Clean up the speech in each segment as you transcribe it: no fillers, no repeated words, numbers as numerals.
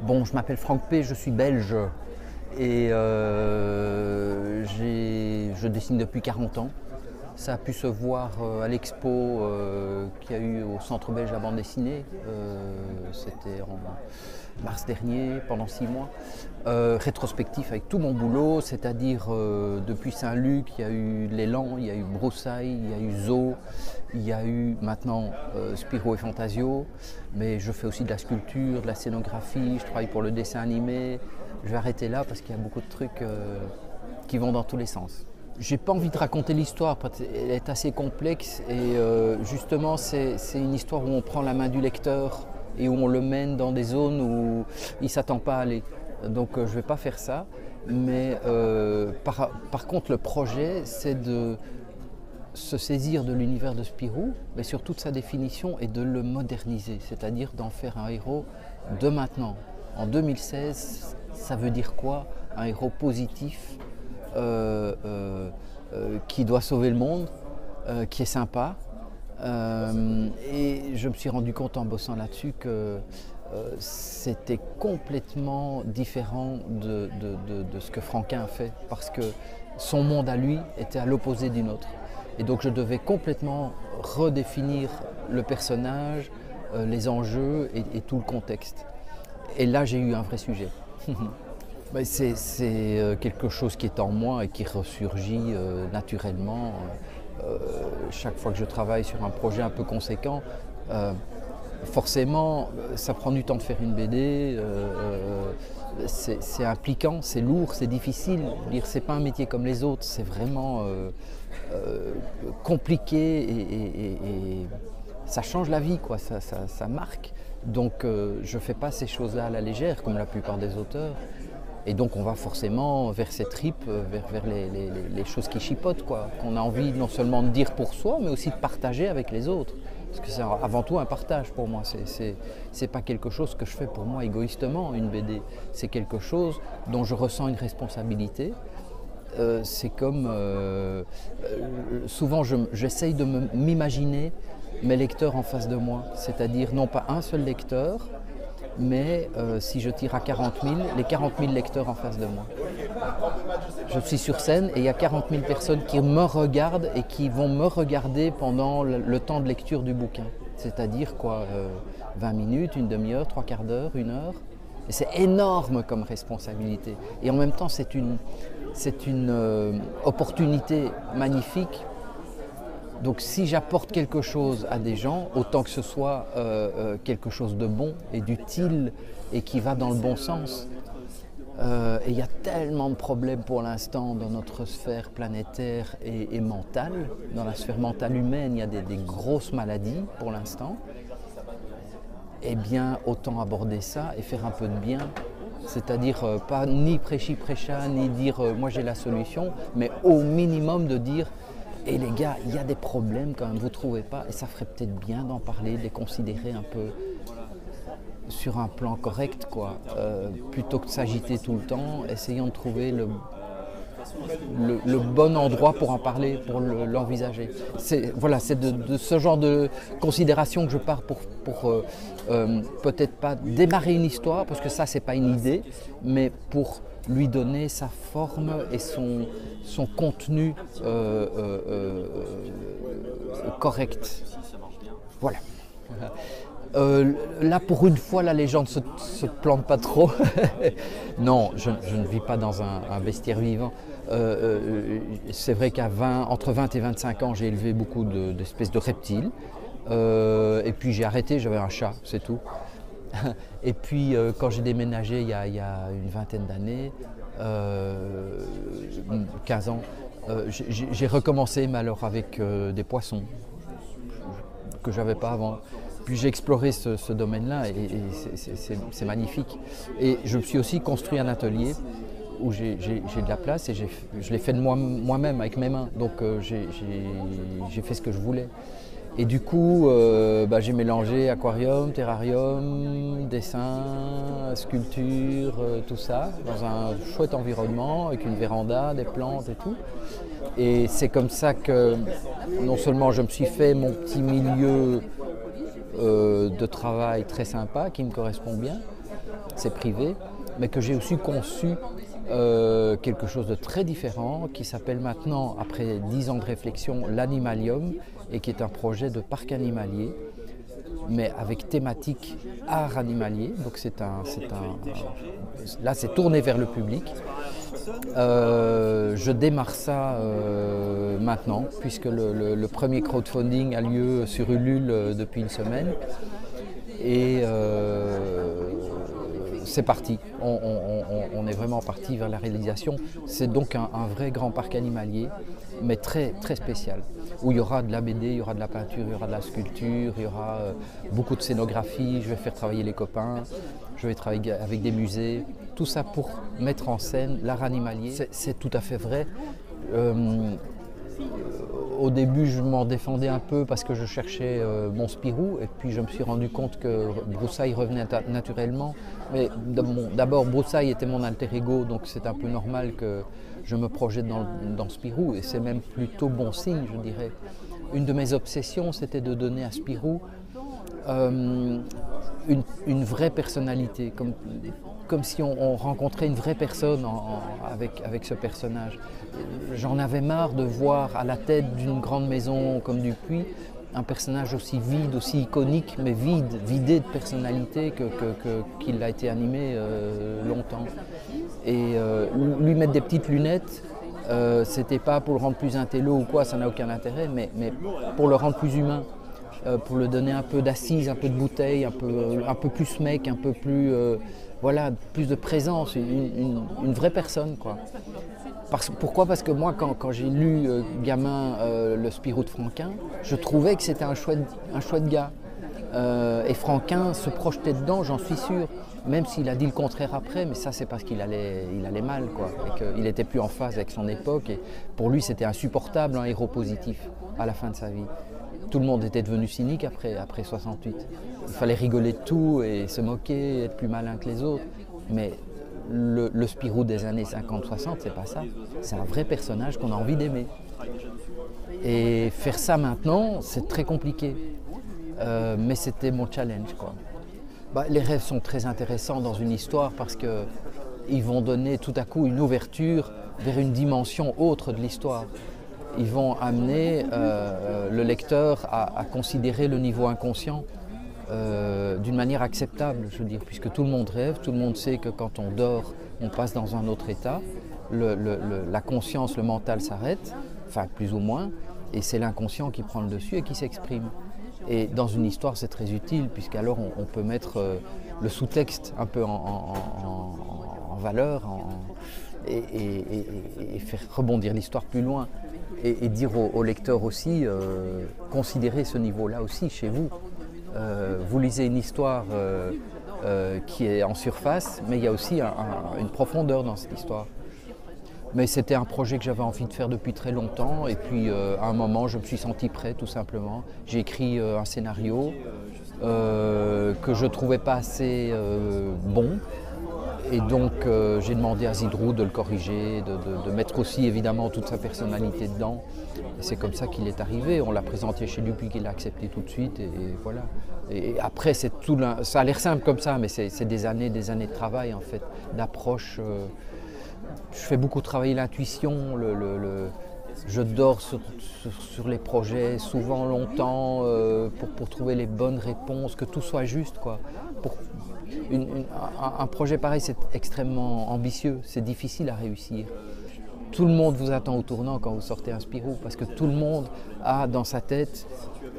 Bon, je m'appelle Franck P, je suis belge et je dessine depuis 40 ans. Ça a pu se voir à l'expo qu'il y a eu au Centre belge à bande dessinée. C'était en mars dernier, pendant 6 mois. Rétrospectif avec tout mon boulot, c'est-à-dire depuis Saint-Luc, il y a eu L'Élan, il y a eu Broussailles, il y a eu Zo, il y a eu maintenant Spirou et Fantasio. Mais je fais aussi de la sculpture, de la scénographie, je travaille pour le dessin animé. Je vais arrêter là parce qu'il y a beaucoup de trucs qui vont dans tous les sens. J'ai pas envie de raconter l'histoire parce qu'elle est assez complexe et justement c'est une histoire où on prend la main du lecteur et où on le mène dans des zones où il ne s'attend pas à aller. Donc je ne vais pas faire ça, mais par contre le projet c'est de se saisir de l'univers de Spirou, mais sur toute sa définition et de le moderniser, c'est-à-dire d'en faire un héros de maintenant. En 2016, ça veut dire quoi? Un héros positif qui doit sauver le monde, qui est sympa. Et je me suis rendu compte en bossant là-dessus que c'était complètement différent de ce que Franquin a fait, parce que son monde à lui était à l'opposé du nôtre. Et donc je devais complètement redéfinir le personnage, les enjeux et tout le contexte. Et là j'ai eu un vrai sujet. C'est quelque chose qui est en moi et qui ressurgit naturellement. Chaque fois que je travaille sur un projet un peu conséquent, forcément ça prend du temps de faire une BD, c'est impliquant, c'est lourd, c'est difficile. C'est pas un métier comme les autres, c'est vraiment compliqué et ça change la vie, quoi. Ça marque. Donc je ne fais pas ces choses-là à la légère comme la plupart des auteurs. Et donc on va forcément vers ces tripes, vers les choses qui chipotent, quoi. Qu'on a envie non seulement de dire pour soi, mais aussi de partager avec les autres. Parce que c'est avant tout un partage pour moi. C'est pas quelque chose que je fais pour moi égoïstement, une BD. C'est quelque chose dont je ressens une responsabilité. C'est comme souvent j'essaye de m'imaginer mes lecteurs en face de moi, c'est-à-dire non pas un seul lecteur, mais si je tire à 40 000, les 40 000 lecteurs en face de moi. Je suis sur scène et il y a 40 000 personnes qui me regardent et qui vont me regarder pendant le temps de lecture du bouquin. C'est-à-dire quoi, 20 minutes, une demi-heure, 3/4 d'heure, 1 heure. Et c'est énorme comme responsabilité. Et en même temps, c'est une opportunité magnifique. Donc si j'apporte quelque chose à des gens, autant que ce soit quelque chose de bon et d'utile et qui va dans le bon sens. Et il y a tellement de problèmes pour l'instant dans notre sphère planétaire et mentale. Dans la sphère mentale humaine, il y a des grosses maladies pour l'instant. Eh bien, autant aborder ça et faire un peu de bien. C'est-à-dire pas ni prêchi-prêcha, ni dire moi j'ai la solution, mais au minimum de dire et les gars, il y a des problèmes quand même, vous ne trouvez pas? Et ça ferait peut-être bien d'en parler, de les considérer un peu sur un plan correct, quoi. Plutôt que de s'agiter tout le temps, essayons de trouver le bon endroit pour en parler, pour l'envisager. Voilà, c'est de ce genre de considération que je pars pour peut-être pas démarrer une histoire, parce que ça, c'est pas une idée, mais pour lui donner sa forme et son contenu correct. Voilà. Là, pour une fois, la légende se plante pas trop. Non, je ne vis pas dans un bestiaire vivant. C'est vrai entre 20 et 25 ans, j'ai élevé beaucoup d'espèces de reptiles. Et puis j'ai arrêté, j'avais un chat, c'est tout. Et puis quand j'ai déménagé il y a une vingtaine d'années, 15 ans, j'ai recommencé, mais alors avec des poissons que je n'avais pas avant. Puis j'ai exploré ce domaine-là et c'est magnifique. Et je me suis aussi construit un atelier où j'ai de la place et je l'ai fait de moi-même avec mes mains. Donc j'ai fait ce que je voulais. Et du coup, j'ai mélangé aquarium, terrarium, dessin, sculpture, tout ça, dans un chouette environnement, avec une véranda, des plantes et tout. Et c'est comme ça que non seulement je me suis fait mon petit milieu de travail très sympa, qui me correspond bien, c'est privé, mais que j'ai aussi conçu quelque chose de très différent qui s'appelle maintenant, après 10 ans de réflexion, l'Animalium, et qui est un projet de parc animalier, mais avec thématique art animalier. Donc là c'est tourné vers le public. Je démarre ça maintenant, puisque le premier crowdfunding a lieu sur Ulule depuis une semaine. Et c'est parti, on est vraiment parti vers la réalisation. C'est donc un vrai grand parc animalier, mais très, très spécial, où il y aura de la BD, il y aura de la peinture, il y aura de la sculpture, il y aura beaucoup de scénographie, je vais faire travailler les copains, je vais travailler avec des musées, tout ça pour mettre en scène l'art animalier. C'est tout à fait vrai. Au début, je m'en défendais un peu parce que je cherchais mon Spirou, et puis je me suis rendu compte que Broussailles revenait naturellement. Mais d'abord, Broussailles était mon alter ego, donc c'est un peu normal que je me projette dans Spirou, et c'est même plutôt bon signe, je dirais. Une de mes obsessions, c'était de donner à Spirou une vraie personnalité, comme si on rencontrait une vraie personne avec ce personnage. J'en avais marre de voir à la tête d'une grande maison comme Dupuis un personnage aussi vide, aussi iconique, mais vidé de personnalité qu'il a été animé longtemps. Et lui mettre des petites lunettes, c'était pas pour le rendre plus intello ou quoi, ça n'a aucun intérêt, mais pour le rendre plus humain. Pour le donner un peu d'assise, un peu de bouteille, un peu plus mec, un peu plus, voilà, plus de présence, une vraie personne, quoi. Pourquoi? Parce que moi, quand j'ai lu gamin le Spirou de Franquin, je trouvais que c'était un chouette gars. Et Franquin se projetait dedans, j'en suis sûr, même s'il a dit le contraire après, mais ça c'est parce qu'il allait mal, quoi, et qu'il n'était plus en phase avec son époque, et pour lui c'était insupportable un héros positif à la fin de sa vie. Tout le monde était devenu cynique après 68. Il fallait rigoler de tout et se moquer, être plus malin que les autres. Mais le Spirou des années 50-60, c'est pas ça. C'est un vrai personnage qu'on a envie d'aimer. Et faire ça maintenant, c'est très compliqué. Mais c'était mon challenge, quoi. Les rêves sont très intéressants dans une histoire parce qu'ils vont donner tout à coup une ouverture vers une dimension autre de l'histoire. Ils vont amener le lecteur à considérer le niveau inconscient d'une manière acceptable, je veux dire, puisque tout le monde rêve, tout le monde sait que quand on dort, on passe dans un autre état, la conscience, le mental s'arrête, enfin plus ou moins, et c'est l'inconscient qui prend le dessus et qui s'exprime. Et dans une histoire, c'est très utile, puisqu'alors on peut mettre le sous-texte un peu en valeur et faire rebondir l'histoire plus loin. Et dire au lecteur aussi, considérez ce niveau-là aussi chez vous. Vous lisez une histoire qui est en surface, mais il y a aussi une profondeur dans cette histoire. Mais c'était un projet que j'avais envie de faire depuis très longtemps, et puis à un moment je me suis senti prêt tout simplement. J'ai écrit un scénario que je ne trouvais pas assez bon. Et donc j'ai demandé à Zidrou de le corriger, de mettre aussi évidemment toute sa personnalité dedans. Et c'est comme ça qu'il est arrivé. On l'a présenté chez lui, puis qu'il l'a accepté tout de suite. Et voilà. Et après, ça a l'air simple comme ça, mais c'est des années de travail en fait, d'approche. Je fais beaucoup travailler l'intuition. Je dors sur les projets souvent longtemps pour trouver les bonnes réponses, que tout soit juste, quoi. Un projet pareil, c'est extrêmement ambitieux, c'est difficile à réussir. Tout le monde vous attend au tournant quand vous sortez un Spirou, parce que tout le monde a dans sa tête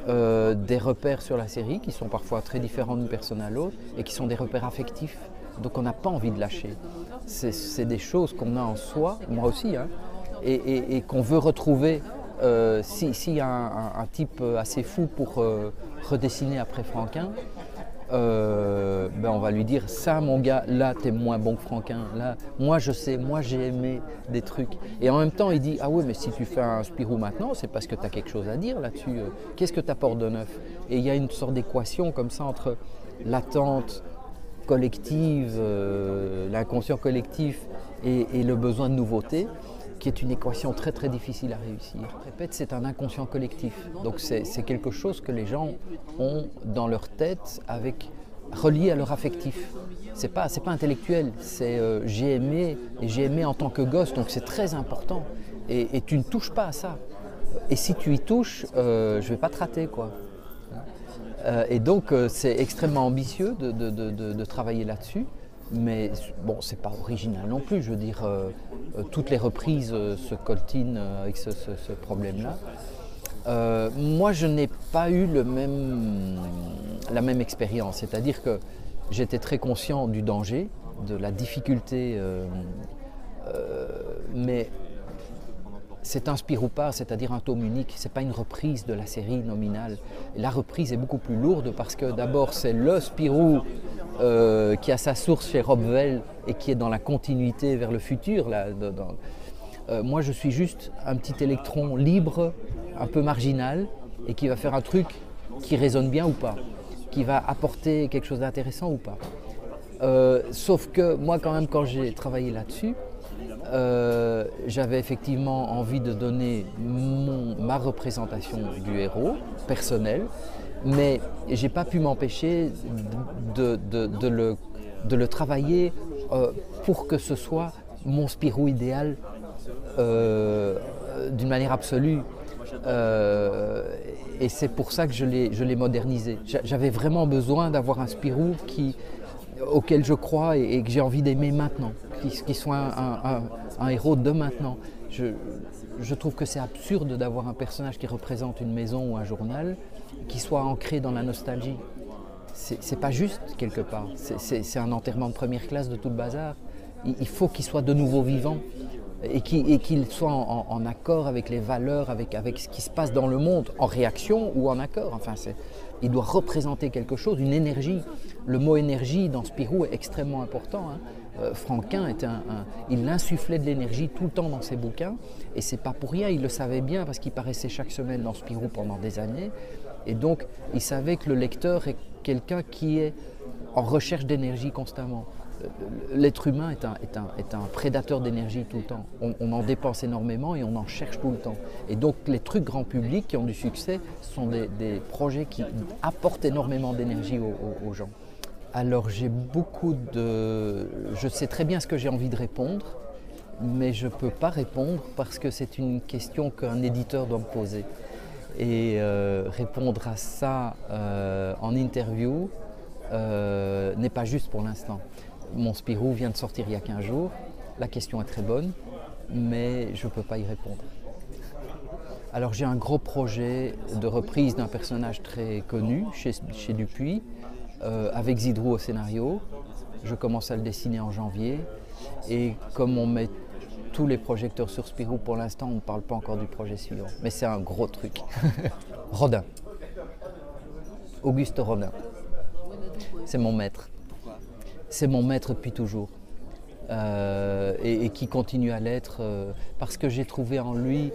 des repères sur la série qui sont parfois très différents d'une personne à l'autre et qui sont des repères affectifs. Donc on n'a pas envie de lâcher. C'est des choses qu'on a en soi, moi aussi, hein, et qu'on veut retrouver. S'il y a un type assez fou pour redessiner après Franquin, on va lui dire ça mon gars, là t'es moins bon que Franquin, là moi je sais, moi j'ai aimé des trucs, et en même temps il dit ah oui mais si tu fais un Spirou maintenant c'est parce que tu as quelque chose à dire là-dessus, qu'est-ce que tu apportes de neuf? Et il y a une sorte d'équation comme ça entre l'attente collective, l'inconscient collectif et le besoin de nouveauté, qui est une équation très très difficile à réussir. Je répète, c'est un inconscient collectif, donc c'est quelque chose que les gens ont dans leur tête avec relié à leur affectif. C'est pas intellectuel, c'est j'ai aimé et j'ai aimé en tant que gosse, donc c'est très important. Et tu ne touches pas à ça. Et si tu y touches, je vais pas te rater, quoi. Et donc c'est extrêmement ambitieux de travailler là-dessus. Mais bon, c'est pas original non plus. Je veux dire, toutes les reprises se coltinent avec ce problème-là. Moi, je n'ai pas eu la même expérience. C'est-à-dire que j'étais très conscient du danger, de la difficulté, mais c'est un Spirou Part, c'est-à-dire un tome unique, ce n'est pas une reprise de la série nominale. Et la reprise est beaucoup plus lourde parce que d'abord c'est le Spirou qui a sa source chez Robwell et qui est dans la continuité vers le futur. Là, moi je suis juste un petit électron libre, un peu marginal, et qui va faire un truc qui résonne bien ou pas, qui va apporter quelque chose d'intéressant ou pas. Sauf que moi quand même quand j'ai travaillé là-dessus, j'avais effectivement envie de donner ma représentation du héros personnel, mais je n'ai pas pu m'empêcher de le travailler pour que ce soit mon Spirou idéal d'une manière absolue. Et c'est pour ça que je l'ai modernisé. J'avais vraiment besoin d'avoir un Spirou auquel je crois et que j'ai envie d'aimer maintenant, qui soit un héros de maintenant. Je trouve que c'est absurde d'avoir un personnage qui représente une maison ou un journal qui soit ancré dans la nostalgie. C'est pas juste quelque part, c'est un enterrement de première classe de tout le bazar. Il faut qu'il soit de nouveau vivant et qu'il soit en accord avec les valeurs, avec ce qui se passe dans le monde, en réaction ou en accord. Enfin, il doit représenter quelque chose, une énergie. Le mot énergie dans Spirou est extrêmement important. Franquin, il insufflait de l'énergie tout le temps dans ses bouquins, et c'est pas pour rien, il le savait bien parce qu'il paraissait chaque semaine dans Spirou pendant des années, et donc il savait que le lecteur est quelqu'un qui est en recherche d'énergie constamment. L'être humain est un prédateur d'énergie tout le temps. On en dépense énormément et on en cherche tout le temps. Et donc les trucs grand public qui ont du succès sont des projets qui apportent énormément d'énergie aux gens. Alors je sais très bien ce que j'ai envie de répondre, mais je ne peux pas répondre parce que c'est une question qu'un éditeur doit me poser. Et répondre à ça en interview n'est pas juste pour l'instant. Mon Spirou vient de sortir il y a 15 jours, la question est très bonne, mais je ne peux pas y répondre. Alors j'ai un gros projet de reprise d'un personnage très connu chez Dupuis, avec Zidrou au scénario. Je commence à le dessiner en janvier, et comme on met tous les projecteurs sur Spirou pour l'instant, on ne parle pas encore du projet suivant, mais c'est un gros truc. Rodin, Auguste Rodin, c'est mon maître. C'est mon maître depuis toujours et qui continue à l'être parce que j'ai trouvé en lui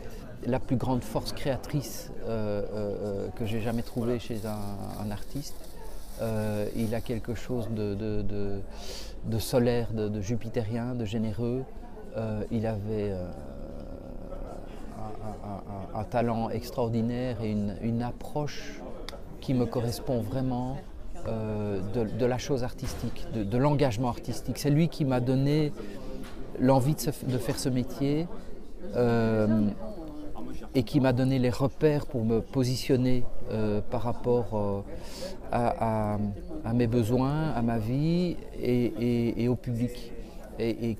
la plus grande force créatrice que j'ai jamais trouvée chez un artiste. Il a quelque chose de solaire, de jupitérien, de généreux. Il avait un talent extraordinaire et une approche qui me correspond vraiment. De la chose artistique, de l'engagement artistique. C'est lui qui m'a donné l'envie de faire ce métier et qui m'a donné les repères pour me positionner par rapport à mes besoins, à ma vie et au public. Et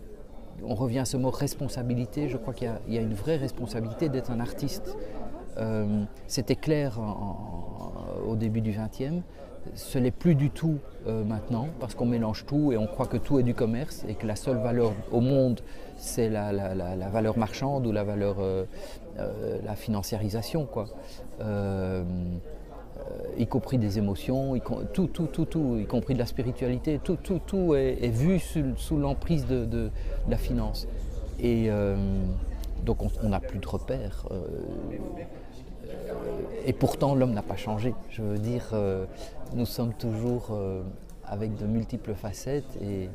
on revient à ce mot responsabilité. Je crois qu'il y a une vraie responsabilité d'être un artiste. C'était clair au début du XXe. Ce n'est plus du tout maintenant, parce qu'on mélange tout et on croit que tout est du commerce et que la seule valeur au monde, c'est la valeur marchande ou la valeur, la financiarisation, quoi. Y compris des émotions, tout, y compris de la spiritualité, tout est vu sous l'emprise de la finance. Et donc on n'a plus de repères. Et pourtant, l'homme n'a pas changé. Je veux dire, nous sommes toujours avec de multiples facettes et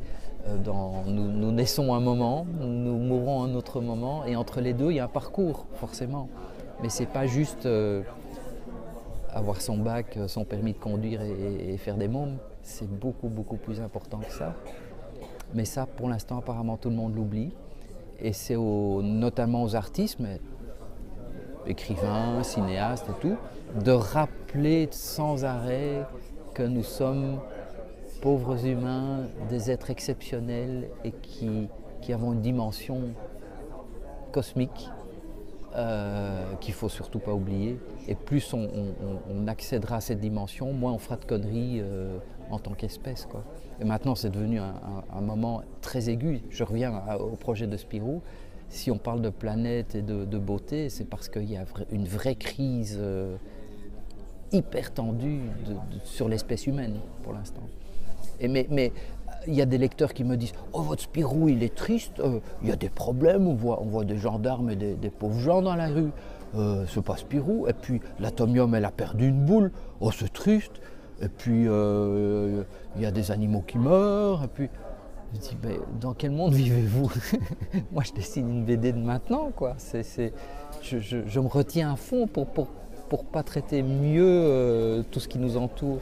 nous naissons un moment, nous mourons un autre moment, et entre les deux, il y a un parcours, forcément. Mais c'est pas juste avoir son bac, son permis de conduire et faire des mômes. c'est beaucoup, beaucoup plus important que ça. Mais ça, pour l'instant, apparemment, tout le monde l'oublie. Et c'est notamment aux artistes, mais écrivains, cinéastes et tout, de rappeler sans arrêt que nous sommes pauvres humains, des êtres exceptionnels et qui avons une dimension cosmique qu'il ne faut surtout pas oublier. Et plus on accédera à cette dimension, moins on fera de conneries en tant qu'espèce, quoi. Et maintenant, c'est devenu un moment très aigu. Je reviens au projet de Spirou. Si on parle de planète et de beauté, c'est parce qu'il y a une vraie crise hyper tendue sur l'espèce humaine pour l'instant. Mais il y a des lecteurs qui me disent « Oh, votre Spirou, il est triste, il y a des problèmes, on voit des gendarmes et des pauvres gens dans la rue, c'est pas Spirou. Et puis l'atomium, elle a perdu une boule, oh, c'est triste. Et puis il y a des animaux qui meurent. » Et puis je dis « Mais dans quel monde vivez-vous ?» Moi, je dessine une BD de maintenant, quoi. Je me retiens à fond pour pas traiter mieux tout ce qui nous entoure,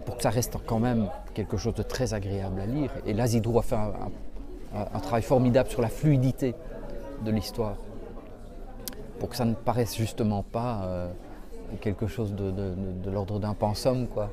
pour que ça reste quand même quelque chose de très agréable à lire. Et là, Zidrou a fait un travail formidable sur la fluidité de l'histoire, pour que ça ne paraisse justement pas quelque chose de l'ordre d'un pensum, quoi.